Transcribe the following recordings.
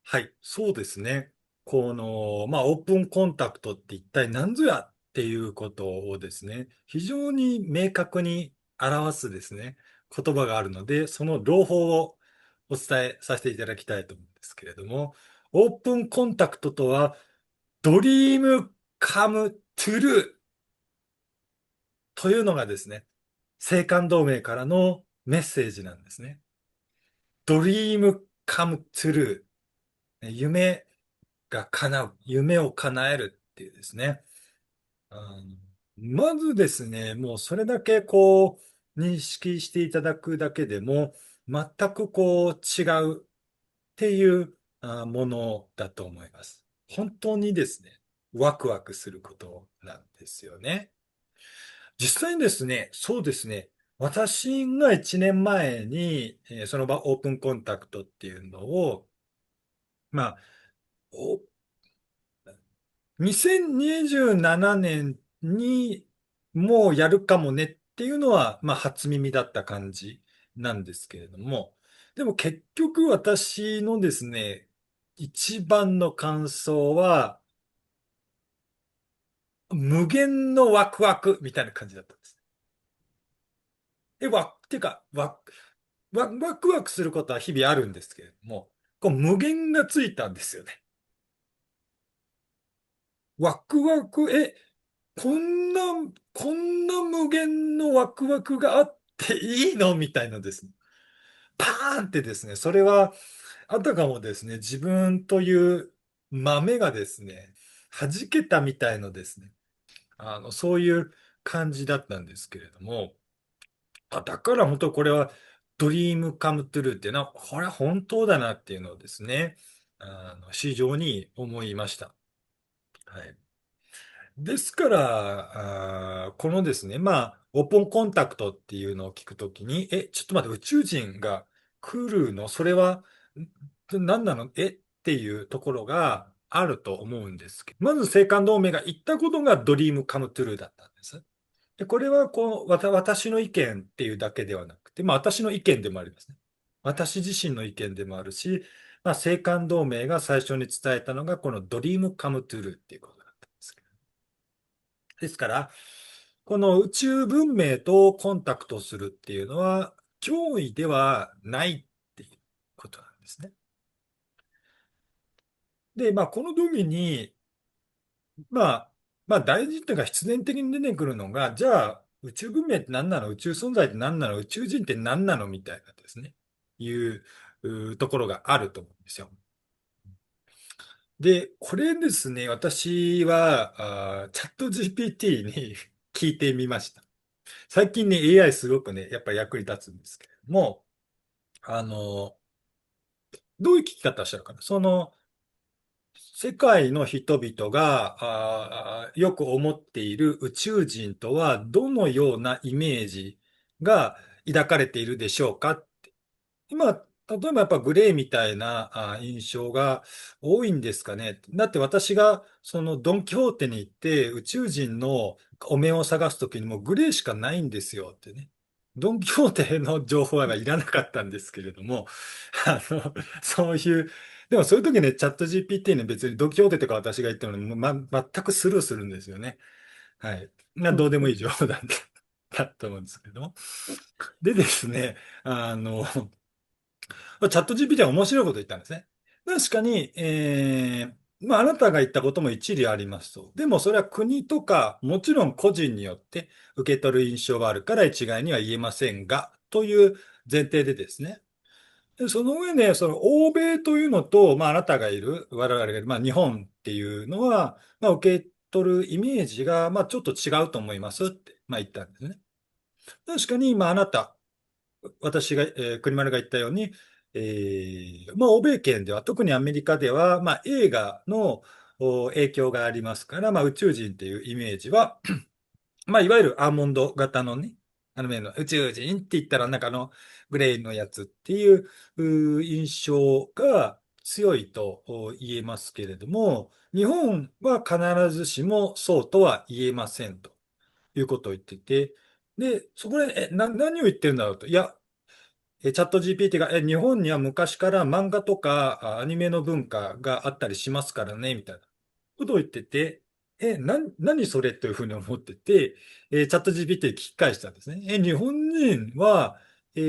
はい、そうですね。オープンコンタクトって一体何ぞやっていうことをですね、非常に明確に表すですね、言葉があるので、その朗報をお伝えさせていただきたいと思うんですけれども、オープンコンタクトとは、ドリームカムトゥルーというのがですね、青函同盟からのメッセージなんですね。ドリームカムトゥルー。夢が叶う。夢を叶えるっていうですね。あのまずですね、もうそれだけ認識していただくだけでも、全く違うっていうものだと思います。本当にですね、ワクワクすることなんですよね。実際にですね、そうですね、私が1年前に、その場オープンコンタクトっていうのを、まあ、お2027年にもうやるかもねっていうのは、初耳だった感じなんですけれども、でも結局私のですね、一番の感想は、無限のワクワクみたいな感じだったんです。っていうか、ワクワクすることは日々あるんですけれども、無限がついたんですよね。ワクワク、こんな、こんな無限のワクワクがあっていいのみたいなですね。パーンってですね、それは、あたかもですね、自分という豆がですね、弾けたみたいのですね。そういう感じだったんですけれども、だから本当これはドリームカムトゥルーっていうのは、これは本当だなっていうのをですね、非常に思いました。はい。ですから、このですね、オープンコンタクトっていうのを聞くときに、ちょっと待って、宇宙人が来るのそれは、何なのっていうところがあると思うんですけど、まず青函同盟が言ったことがドリームカムトゥルーだったんです。で、これは私の意見っていうだけではなくて、私の意見でもありますね。私自身の意見でもあるし、青函同盟が最初に伝えたのが、このドリームカムトゥルーっていうことだったんですけど。ですから、この宇宙文明とコンタクトするっていうのは、脅威ではないっていうことなんですね。で、この時に、まあ、大事っていうか必然的に出てくるのが、じゃあ、宇宙文明って何なの宇宙存在って何なの宇宙人って何なのみたいなですね、いうところがあると思うんですよ。で、これですね、私は、チャット GPT に聞いてみました。最近ね、AI すごくね、やっぱり役に立つんですけれども、あの、どういう聞き方をしたのかな世界の人々がよく思っている宇宙人とはどのようなイメージが抱かれているでしょうか今、例えばやっぱグレーみたいな印象が多いんですかね。だって私がそのドン・キホーテに行って宇宙人のお面を探すときにもうグレーしかないんですよってね。ドン・キホーテの情報はいらなかったんですけれども、そういう、でもそういう時ね、チャット GPT に別にドン・キホーテとか私が言ってるのに、全くスルーするんですよね。はい。どうでもいい情報だと思うんですけども。でですね、あの、チャット GPT は面白いこと言ったんですね。確かに、あなたが言ったことも一理ありますと。でもそれは国とか、もちろん個人によって受け取る印象があるから一概には言えませんが、という前提でですね。でその上で、その欧米というのと、あなたがいる、我々がいる、日本っていうのは、受け取るイメージが、ちょっと違うと思いますって、言ったんですね。確かに、あなた、私が、国丸が言ったように、欧米圏では、特にアメリカでは、映画の影響がありますから、宇宙人っていうイメージは、いわゆるアーモンド型のね、面の宇宙人って言ったら、グレーのやつっていう印象が強いと言えますけれども、日本は必ずしもそうとは言えませんということを言ってて、で、そこで、何を言ってるんだろうと。いや、チャット GPT が、日本には昔から漫画とかアニメの文化があったりしますからね、みたいなことを言ってて、何それというふうに思ってて、チャット GPT に聞き返したんですね。日本人は、ア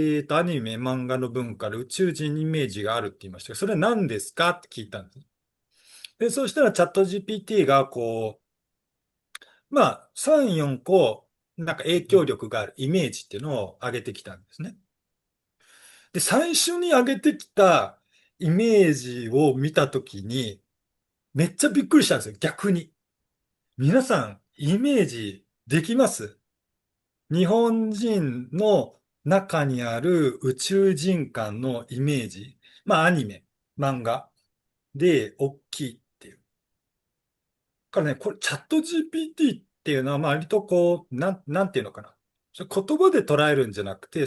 ニメ、漫画の文化で宇宙人イメージがあるって言いましたけど、それは何ですかって聞いたんです。で、そうしたらチャット GPT が、まあ、3、4個、なんか影響力があるイメージっていうのを挙げてきたんですね。で、最初に挙げてきたイメージを見たときに、めっちゃびっくりしたんですよ、逆に。皆さん、イメージできます？日本人の中にある宇宙人間のイメージ。まあ、アニメ、漫画で大きいっていう。からね、これ、チャット GPT っていうのは、まあ割となんていうのかな。それ言葉で捉えるんじゃなくて、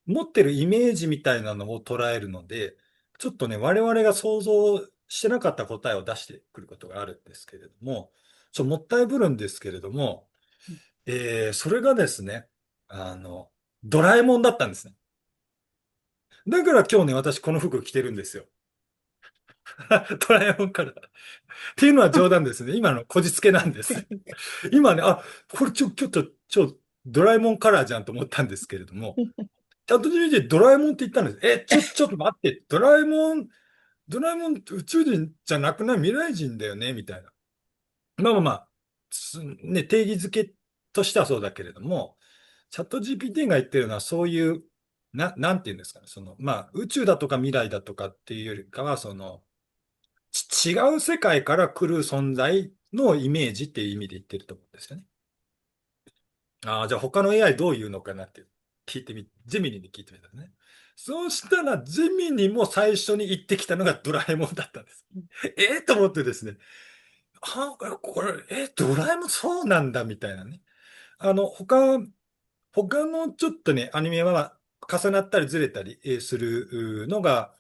持ってるイメージみたいなのを捉えるので、ちょっとね、我々が想像してなかった答えを出してくることがあるんですけれども、もったいぶるんですけれども、それがですね、あの、ドラえもんだったんですね。だから今日ね、私この服着てるんですよ。ドラえもんから。っていうのは冗談ですね。今のこじつけなんです。今ね、これちょっと、ドラえもんカラーじゃんと思ったんですけれども、チャット GPT ドラえもんって言ったんです。ちょっと待って、ドラえもんって宇宙人じゃなくない未来人だよねみたいな。まあまあまあ、ね、定義づけとしてはそうだけれども、チャット GPT が言ってるのはそういう、なんていうんですかね、まあ、宇宙だとか未来だとかっていうよりかは、違う世界から来る存在のイメージっていう意味で言ってると思うんですよね。じゃあ他の AI どう言うのかなってジェミニに聞いてみたんですね。そうしたら、ジェミニも最初に言ってきたのがドラえもんだったんです。と思ってですね。これ、ドラえもんそうなんだみたいなね。あの、他のちょっとね、アニメは重なったりずれたりするのが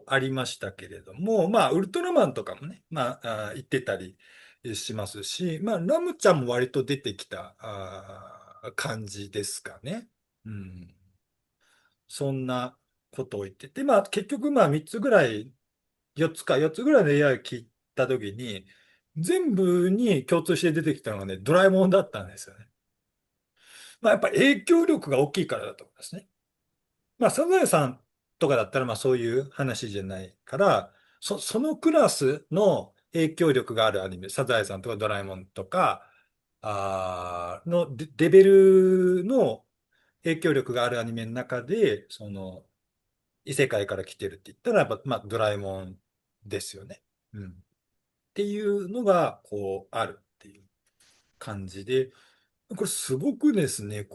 ありましたけれども、まあ、ウルトラマンとかもね、まあ、言ってたりしますし、まあ、ラムちゃんも割と出てきた感じですかね。うん。そんなことを言ってて、まあ、結局、まあ、3つぐらい、4つぐらいの AI を聞いたときに、全部に共通して出てきたのがね、ドラえもんだったんですよね。まあ、やっぱり影響力が大きいからだと思いますね。まあ、サザエさんとかだったら、まあ、そういう話じゃないから、そのクラスの影響力があるアニメ、サザエさんとかドラえもんとか、のレベルの影響力があるアニメの中で、異世界から来てるって言ったら、やっぱ、まあ、ドラえもんですよね。うん。っていうのが、あるっていう感じで、これすごくですね、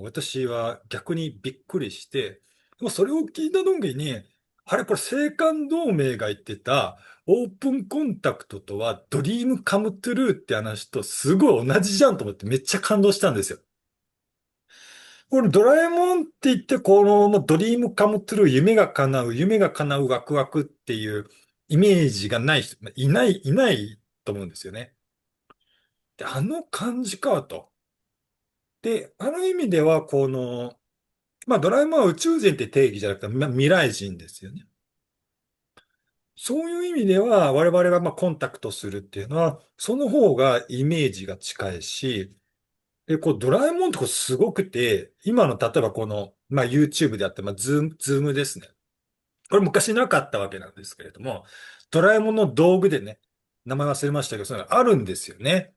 私は逆にびっくりして、それを聞いた時に、あれ、これ青函同盟が言ってたオープンコンタクトとはドリームカムトゥルーって話とすごい同じじゃんと思ってめっちゃ感動したんですよ。これドラえもんって言って、もうドリームカムトゥルー、夢が叶うワクワクっていうイメージがない人、いないと思うんですよね。で、あの感じかと。で、ある意味では、まあ、ドラえもんは宇宙人って定義じゃなくて、未来人ですよね。そういう意味では、我々がまあコンタクトするっていうのは、その方がイメージが近いし、で、ドラえもんとかすごくて、今の、例えばまあ、YouTube であって、まあ、ズームですね。これ昔なかったわけなんですけれども、ドラえもんの道具でね、名前忘れましたけど、そういうのあるんですよね。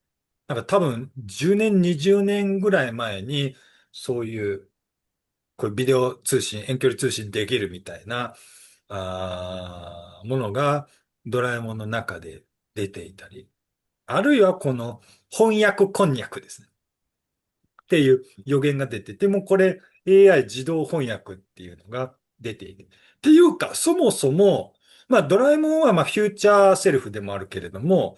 なんか多分、10年、20年ぐらい前に、そういう、これビデオ通信、遠距離通信できるみたいな、ものがドラえもんの中で出ていたり、あるいはこの翻訳こんにゃくですね。っていう予言が出てて、もうこれ AI 自動翻訳っていうのが出ている。っていうか、そもそも、まあドラえもんはまあフューチャーセルフでもあるけれども、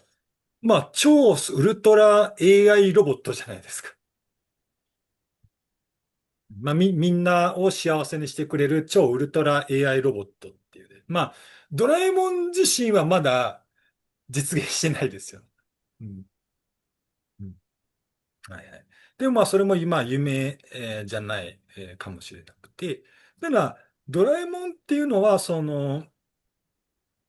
まあ超ウルトラ AI ロボットじゃないですか。まあ、みんなを幸せにしてくれる超ウルトラ AI ロボットっていうね。まあ、ドラえもん自身はまだ実現してないですよ。うん。うん。はいはい。でもまあ、それも今、夢、じゃない、かもしれなくて。ただ、ドラえもんっていうのは、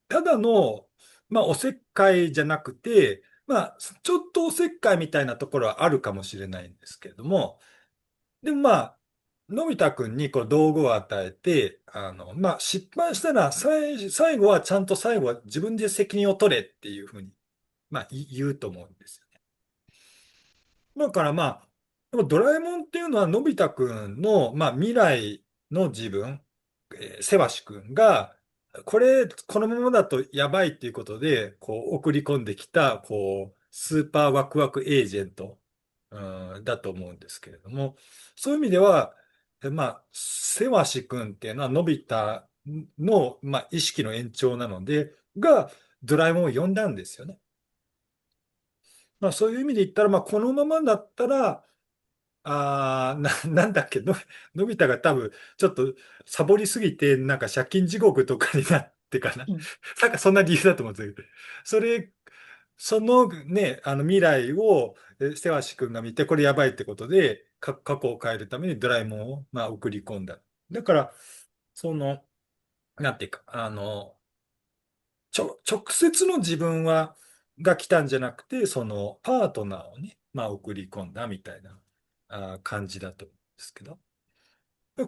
ただの、おせっかいじゃなくて、ちょっとおせっかいみたいなところはあるかもしれないんですけれども、でものび太くんにこう道具を与えて、失敗したら最後はちゃんと最後は自分で責任を取れっていうふうに、言うと思うんですよね。だからでもドラえもんっていうのはのび太くんの、未来の自分、せわしくんが、このままだとやばいっていうことで、こう、送り込んできた、こう、スーパーワクワクエージェント、だと思うんですけれども、そういう意味では、せわしくんっていうのは、のび太の、意識の延長なので、ドラえもんを呼んだんですよね。そういう意味で言ったら、このままだったら、なんだっけ、のび太が多分、ちょっとサボりすぎて、なんか借金地獄とかになってかな。うん。なんかそんな理由だと思うんですけど、それ、そのね、未来を、せわし君が見て、これやばいってことで、過去を変えるためにドラえもんを、送り込んだ。だから、その、なんていうか、直接の自分が来たんじゃなくて、そのパートナーをね、送り込んだみたいな感じだと思うんですけど。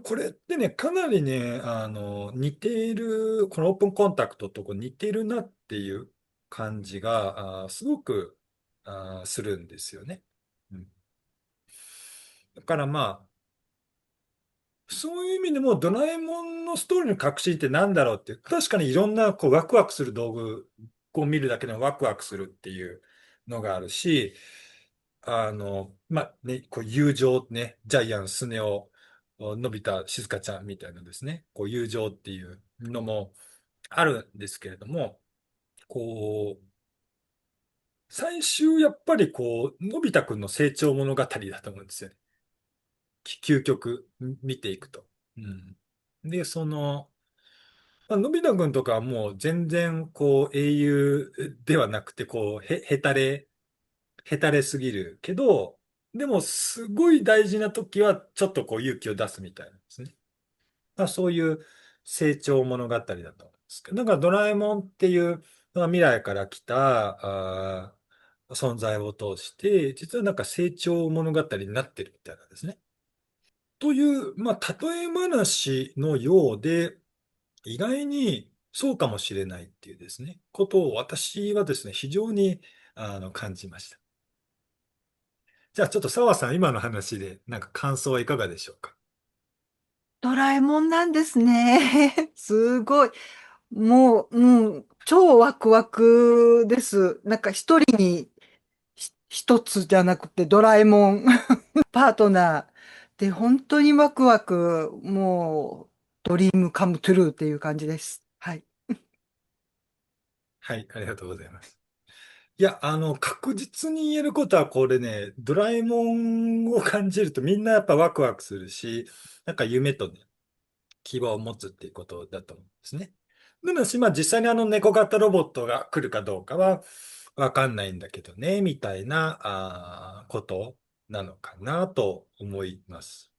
これってね、かなりね、似ている、このオープンコンタクトと似てるなっていう感じが、すごく、するんですよね。うん、だからそういう意味でも、ドラえもんのストーリーの核心って何だろうっていう、確かにいろんなこうワクワクする道具を見るだけでもワクワクするっていうのがあるし、こう友情ね、ジャイアン、スネ夫、のび太、しずかちゃんみたいなですね、こう友情っていうのもあるんですけれども、こう、最終やっぱりこう、のび太くんの成長物語だと思うんですよね。究極見ていくと。うん。で、のび太くんとかはもう全然こう英雄ではなくて、こう、へたれすぎるけど、でもすごい大事な時はちょっとこう勇気を出すみたいなんですね。そういう成長物語だと思うんですけど、だからドラえもんっていう未来から来た存在を通して、実はなんか成長物語になってるみたいなんですね。という、例え話のようで、意外にそうかもしれないっていうですね、ことを私はですね、非常に感じました。じゃあちょっと澤さん、今の話でなんか感想はいかがでしょうか？ドラえもんなんですね。すごい。もう、超ワクワクです。なんか一人に一つじゃなくてドラえもんパートナーで本当にワクワク、もうドリームカムトゥルーっていう感じです。はい。はい、ありがとうございます。いや、確実に言えることはこれね、ドラえもんを感じるとみんなやっぱワクワクするし、なんか夢とね、希望を持つっていうことだと思うんですね。ただし、実際に猫型ロボットが来るかどうかはわかんないんだけどね、みたいな、ことなのかなと思います。